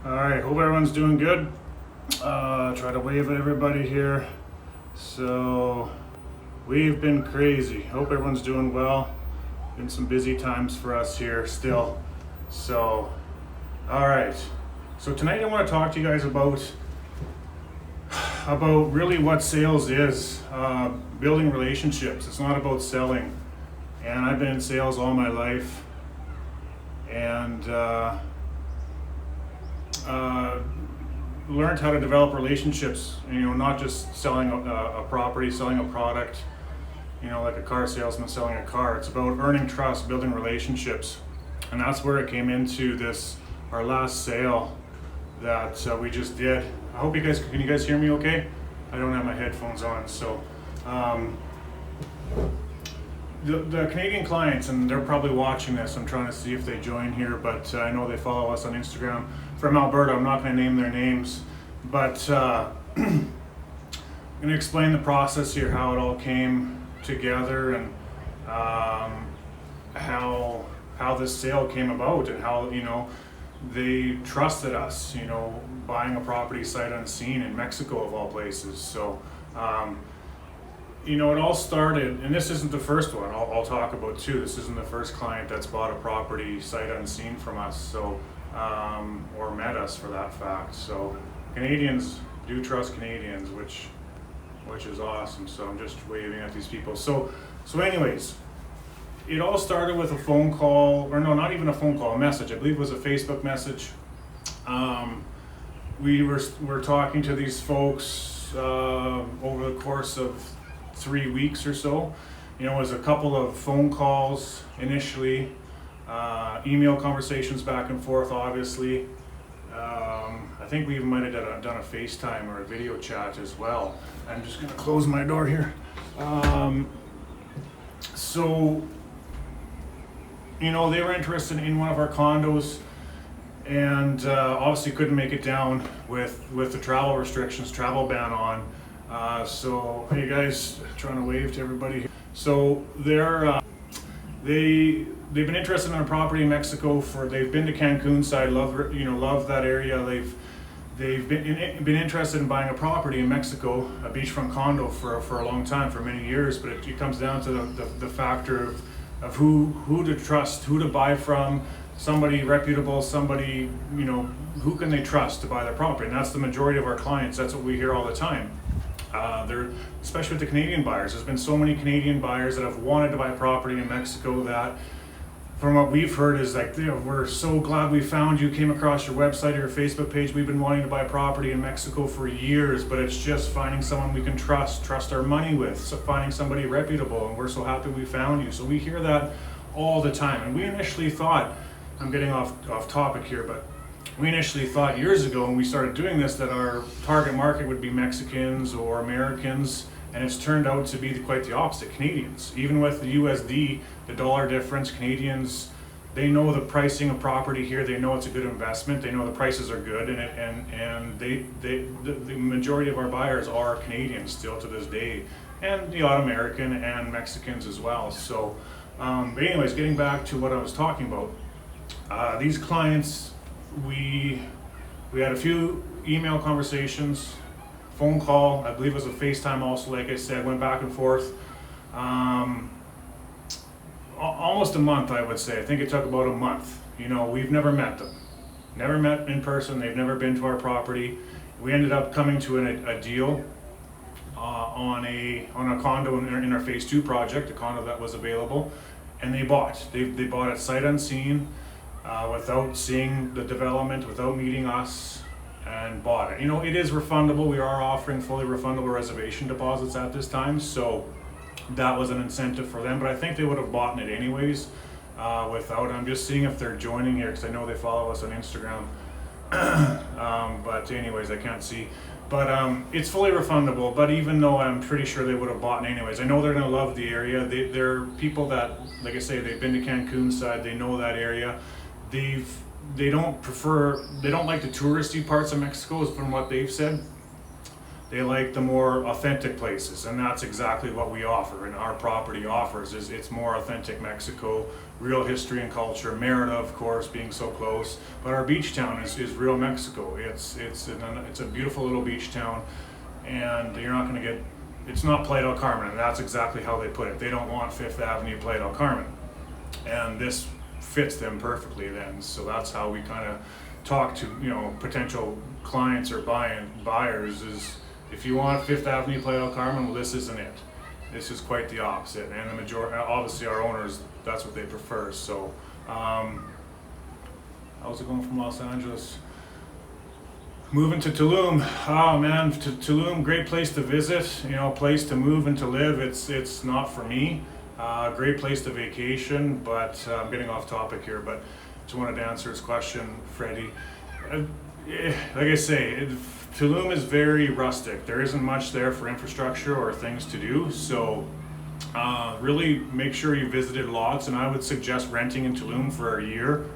Alright, hope everyone's doing good. Try to wave at everybody here. So, we've been crazy. Hope everyone's doing well. Been some busy times for us here still. So, alright. So tonight I want to talk to you guys about really what sales is. Building relationships. It's not about selling. And I've been in sales all my life. And learned how to develop relationships, not just selling a property, selling a product, like a car salesman selling a car. It's about earning trust, building relationships. And that's where it came into our last sale that we just did. I hope can you guys hear me okay? I don't have my headphones on, so. The Canadian clients, and they're probably watching this, I'm trying to see if they join here, but I know they follow us on Instagram, from Alberta. I'm not going to name their names, but I'm going to explain the process here, how it all came together, and how this sale came about, and how they trusted us, buying a property sight unseen in Mexico of all places. So it all started, and this isn't the first one. I'll talk about two. This isn't the first client that's bought a property sight unseen from us, so or met us for that fact. So Canadians do trust Canadians, which is awesome. So I'm just waving at these people. So anyways, it all started with a phone call, or no, not even a phone call, a message. I believe it was a Facebook message. We were talking to these folks over the course of 3 weeks or so. It was a couple of phone calls initially, email conversations back and forth, obviously. I think we even might have done a FaceTime or a video chat as well. I'm just going to close my door here. So, they were interested in one of our condos, and obviously couldn't make it down with the travel restrictions, travel ban on. So hey guys, trying to wave to everybody. So they've been interested in a property in Mexico they've been to Cancun side, love that area. They've been interested in buying a property in Mexico, a beachfront condo for a long time, for many years. But it comes down to the factor of who to trust, who to buy from, somebody reputable, somebody, who can they trust to buy their property. And that's the majority of our clients. That's what we hear all the time. Especially with the Canadian buyers. There's been so many Canadian buyers that have wanted to buy a property in Mexico that, from what we've heard, is like, we're so glad we found you, came across your website or your Facebook page. We've been wanting to buy a property in Mexico for years, but it's just finding someone we can trust our money with, so finding somebody reputable, and we're so happy we found you. So we hear that all the time. And we initially thought, I'm getting off topic here, but we initially thought years ago when we started doing this that our target market would be Mexicans or Americans, and it's turned out to be quite the opposite, Canadians. Even with the USD, the dollar difference, Canadians, they know the pricing of property here, they know it's a good investment, they know the prices are good, and the majority of our buyers are Canadians still to this day, and the odd American and Mexicans as well. So, but anyways, getting back to what I was talking about, these clients, we had a few email conversations, phone call, I believe it was a FaceTime also, like I said, went back and forth. Almost a month, I would say. I think it took about a month. We've never met them. Never met in person, they've never been to our property. We ended up coming to a deal on a condo in our phase 2 project, a condo that was available, and they bought. They bought it sight unseen. Without seeing the development, without meeting us, and bought it. It is refundable. We are offering fully refundable reservation deposits at this time, so that was an incentive for them. But I think they would have bought it anyways without. I'm just seeing if they're joining here because I know they follow us on Instagram. But anyways, I can't see. But it's fully refundable. But even though I'm pretty sure they would have bought it anyways, I know they're going to love the area. They're people that, like I say, they've been to Cancun side. They know that area. They don't like the touristy parts of Mexico, from what they've said. They like the more authentic places, and that's exactly what we offer, and our property offers. Is it's more authentic Mexico, real history and culture. Merida, of course, being so close, but our beach town is real Mexico. It's a beautiful little beach town, and you're not going to get. It's not Playa del Carmen, and that's exactly how they put it. They don't want Fifth Avenue Playa del Carmen, and this fits them perfectly. Then, so that's how we kind of talk to potential clients or buyers is. If you want Fifth Avenue Playa del Carmen, well, this isn't it. This is quite the opposite, and the majority, obviously, our owners, that's what they prefer. So, how's it going from Los Angeles? Moving to Tulum. Oh man, to Tulum, great place to visit. Place to move and to live. It's not for me. Great place to vacation, but I'm getting off topic here. But just wanted to answer his question, Freddie. Like I say, Tulum is very rustic. There isn't much there for infrastructure or things to do. So really make sure you visited lots, and I would suggest renting in Tulum for a year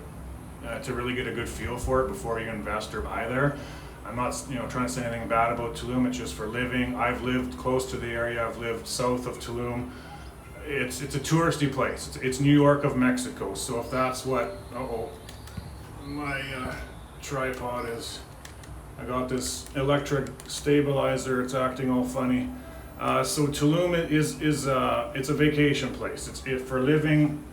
to really get a good feel for it before you invest or buy there. I'm not trying to say anything bad about Tulum. It's just for living. I've lived close to the area. I've lived south of Tulum. It's a touristy place. It's New York of Mexico. So if that's what my tripod is. I got this electric stabilizer. It's acting all funny. So Tulum is it's a vacation place. It's for living.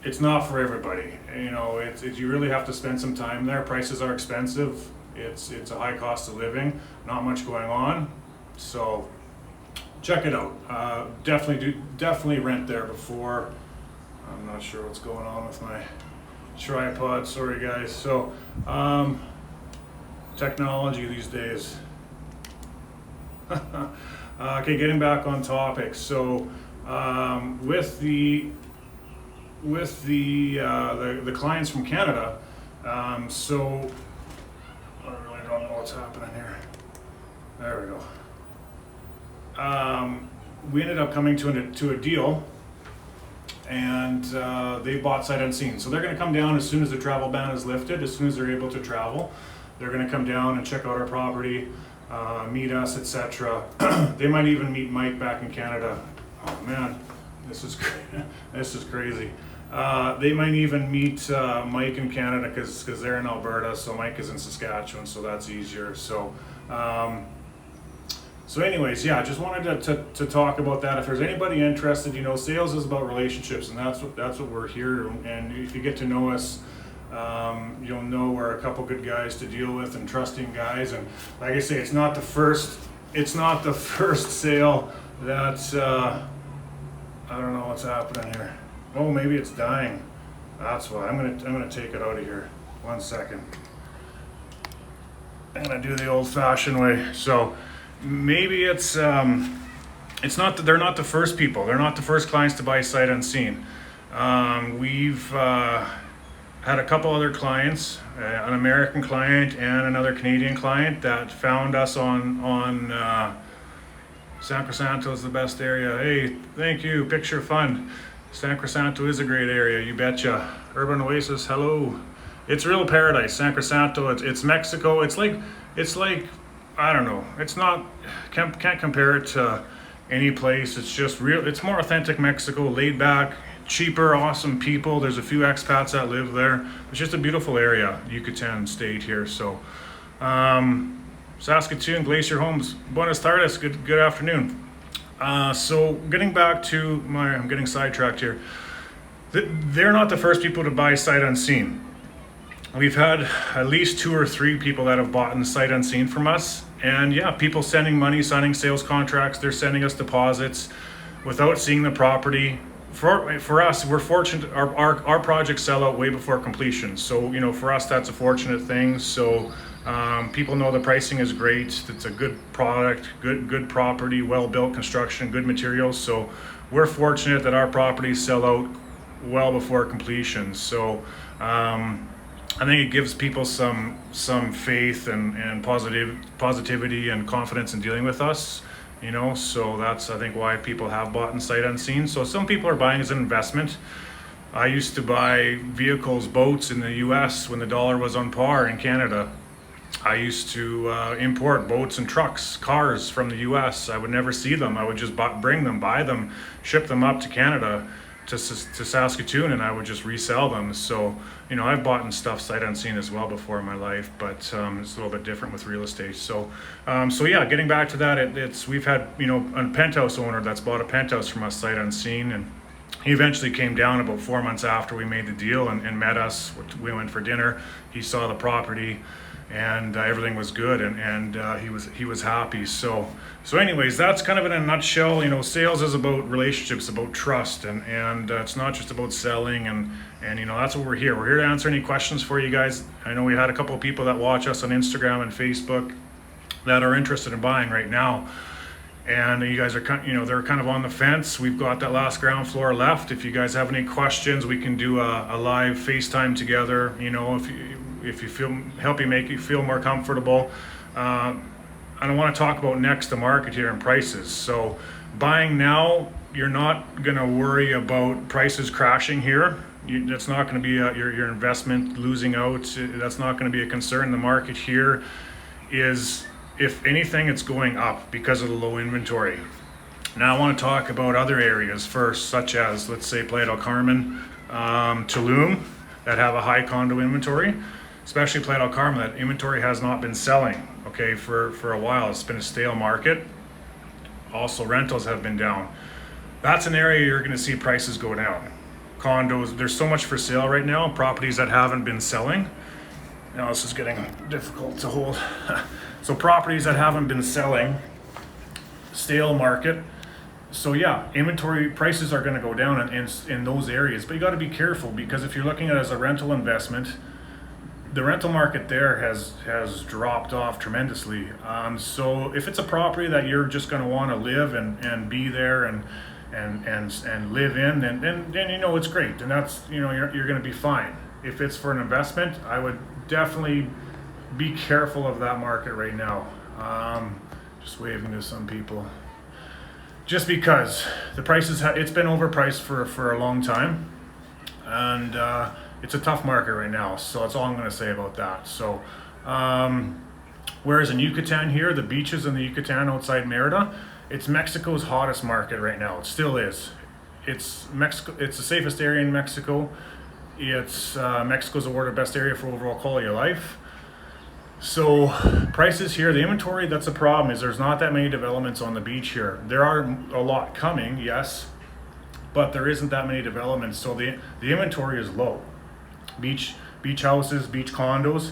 It's not for everybody. You really have to spend some time there. Prices are expensive. It's a high cost of living. Not much going on. So check it out. Definitely rent there before. I'm not sure what's going on with my tripod. Sorry guys. So technology these days. Okay, getting back on topic. So with the clients from Canada, so I really don't know what's happening here. There we go. We ended up coming to a deal, and they bought sight unseen. So they're going to come down as soon as the travel ban is lifted, as soon as they're able to travel. They're going to come down and check out our property, meet us, etc. They might even meet Mike back in Canada. Oh man, this is crazy. They might even meet Mike in Canada because they're in Alberta, so Mike is in Saskatchewan, so that's easier. So anyways, yeah, just wanted to talk about that. If there's anybody interested, sales is about relationships, and that's what we're here. And if you get to know us, you'll know we're a couple good guys to deal with and trusting guys. And like I say, it's not the first sale that I don't know what's happening here. Oh, maybe it's dying. That's why. I'm gonna take it out of here. 1 second. I'm gonna do the old-fashioned way. So maybe it's not that they're not the first people. They're not the first clients to buy sight unseen. We've had a couple other clients, an American client and another Canadian client that found us on San Crisanto is the best area. Hey, thank you. Picture fun. San Crisanto is a great area, you betcha. Urban Oasis, hello. It's real paradise, San Crisanto. It's Mexico. It's like I don't know. It's not can't compare it to any place. It's just real. It's more authentic Mexico, laid back, cheaper, awesome people. There's a few expats that live there. It's just a beautiful area, Yucatan state here. So, Saskatoon, Glacier Homes, Buenos Tardes. Good afternoon. So getting back to I'm getting sidetracked here. They're not the first people to buy sight unseen. We've had at least 2 or 3 people that have bought in sight unseen from us. And yeah, people sending money, signing sales contracts, they're sending us deposits without seeing the property. For us, we're fortunate, our projects sell out way before completion. So, for us, that's a fortunate thing. So people know the pricing is great. It's a good product, good property, well-built construction, good materials. So we're fortunate that our properties sell out well before completion. So I think it gives people some faith and positivity and confidence in dealing with us. So that's, I think, why people have bought in sight unseen. So some people are buying as an investment. I used to buy vehicles, boats in the US when the dollar was on par in Canada. I used to import boats and trucks, cars from the US. I would never see them. I would just bring them, buy them, ship them up to Canada, to Saskatoon, and I would just resell them. So, you know, I've bought and stuff sight unseen as well before in my life, but it's a little bit different with real estate. So, so yeah, getting back to that, we've had, you know, a penthouse owner that's bought a penthouse from us sight unseen, and he eventually came down about 4 months after we made the deal and met us. We went for dinner. He saw the property, and everything was good, and he was happy. So anyways, that's kind of in a nutshell. You know, sales is about relationships, about trust, and it's not just about selling, and you know, that's what we're here. We're here to answer any questions for you guys. I know we had a couple of people that watch us on Instagram and Facebook that are interested in buying right now. And you guys are, you know, they're kind of on the fence. We've got that last ground floor left. If you guys have any questions, we can do a live FaceTime together. You know, if you feel, help you make you feel more comfortable. I don't want to talk about next to market here and prices. So buying now, you're not going to worry about prices crashing here. That's not going to be your investment losing out. That's not going to be a concern. The market here is, if anything, it's going up because of the low inventory. Now I want to talk about other areas first, such as, let's say, Playa del Carmen, Tulum, that have a high condo inventory. Especially Playa del Carmen, that inventory has not been selling, okay, for a while. It's been a stale market. Also, rentals have been down. That's an area you're going to see prices go down. Condos, there's so much for sale right now, properties that haven't been selling. Now this is getting difficult to hold. So properties that haven't been selling, stale market. So yeah, inventory prices are going to go down in those areas, but you got to be careful, because if you're looking at it as a rental investment, the rental market there has dropped off tremendously. So if it's a property that you're just going to want to live and be there and live in, then you know it's great, and that's, you know, you're going to be fine. If it's for an investment, I would definitely be careful of that market right now. Just waving to some people. Just because the prices, it's been overpriced for a long time, and it's a tough market right now. So that's all I'm going to say about that. So, whereas in Yucatan here, the beaches in the Yucatan outside Merida, it's Mexico's hottest market right now. It still is. It's Mexico. It's the safest area in Mexico. It's Mexico's awarded best area for overall quality of life. So prices here, the inventory, that's a problem, is there's not that many developments on the beach here. There are a lot coming, yes, but there isn't that many developments. So the inventory is low. Beach houses, beach condos,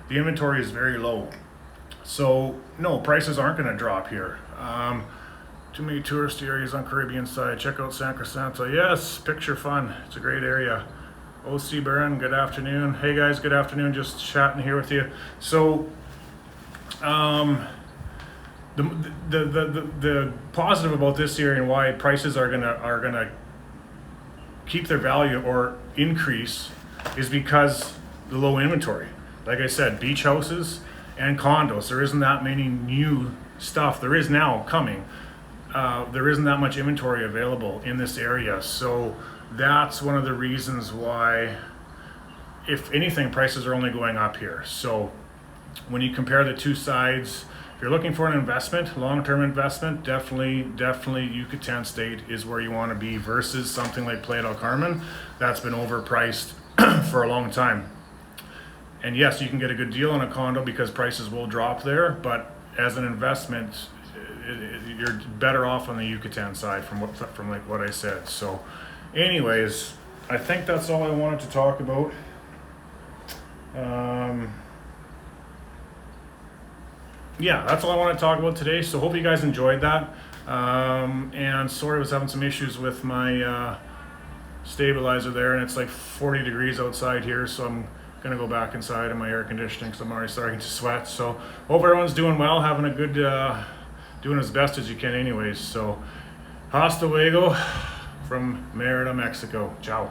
the inventory is very low. So no, prices aren't going to drop here. Too many tourist areas on Caribbean side. Check out San Crisanto. Yes, picture fun. It's a great area. OC Baron, good afternoon. Hey guys, good afternoon. Just chatting here with you. So, the positive about this area and why prices are gonna keep their value or increase is because the low inventory. Like I said, beach houses and condos. There isn't that many new stuff. There is now coming. There isn't that much inventory available in this area. So that's one of the reasons why, if anything, prices are only going up here. So when you compare the two sides, if you're looking for an investment, long-term investment, definitely Yucatan State is where you want to be, versus something like Playa del Carmen that's been overpriced for a long time. And yes, you can get a good deal on a condo because prices will drop there, but as an investment, you're better off on the Yucatan side from like what I said. So anyways, I think that's all I wanted to talk about. Yeah, that's all I want to talk about today. So hope you guys enjoyed that. And sorry I was having some issues with my stabilizer there, and it's like 40 degrees outside here, so I'm gonna go back inside in my air conditioning because I'm already starting to sweat. So hope everyone's doing well, having a good, doing as best as you can anyways. So hasta luego from Merida, Mexico. Ciao.